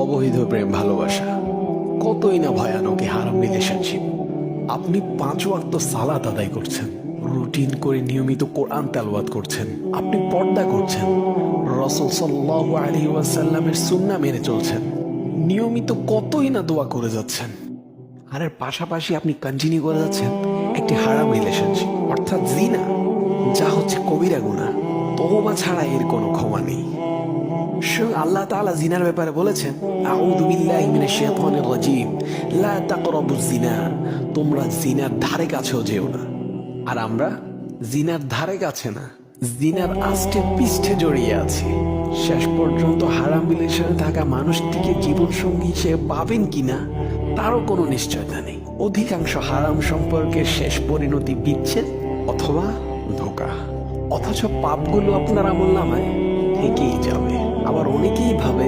অবৈধ প্রেম ভালোবাসা কতই না ভয়ানক এই হারাম রিলেশনশিপ। আপনি 5 ওয়াক্ত সালাত আদায় করছেন, রুটিন করে নিয়মিত কোরআন তেলাওয়াত করছেন, আপনি পর্দা করছেন, রাসূল সাল্লাল্লাহু আলাইহি ওয়াসাল্লামের সুন্নাহ মেনে চলছেন, নিয়মিত কতই না দোয়া করে যাচ্ছেন, আর এর পাশাপাশি আপনি কন্টিনিউ করে যাচ্ছেন একটি হারাম রিলেশনশিপ অর্থাৎ জিনা, যা হচ্ছে কবিরা গুনাহ। তওবা ছাড়া এর কোনো ক্ষমা নেই। স্বয়ং আল্লাহ তাআলা জিনার ব্যাপারে বলেছেন, আউযু বিল্লাহি মিনাশ শাইতানির রাজীম, লা তাকরাবুজ জিনা, তোমরা জিনার ধারে কাছেও যেও না। আর আমরা জিনার ধারে কাছে না, জিনার আষ্টে পৃষ্ঠে জড়িয়ে আছি। শেষ পর্যন্ত হারাম রিলেশনে থাকা মানুষটিকে জীবনসঙ্গী হিসেবে পাবেন কিনা তারও কোনো নিশ্চয়তা নেই। অধিকাংশ হারাম সম্পর্কের শেষ পরিণতি বিচ্ছেদ অথবা ধোঁকা, অথচ পাপগুলো আপনার আমলনামায় থেকেই যাবে। আবার অনেকেই ভাবে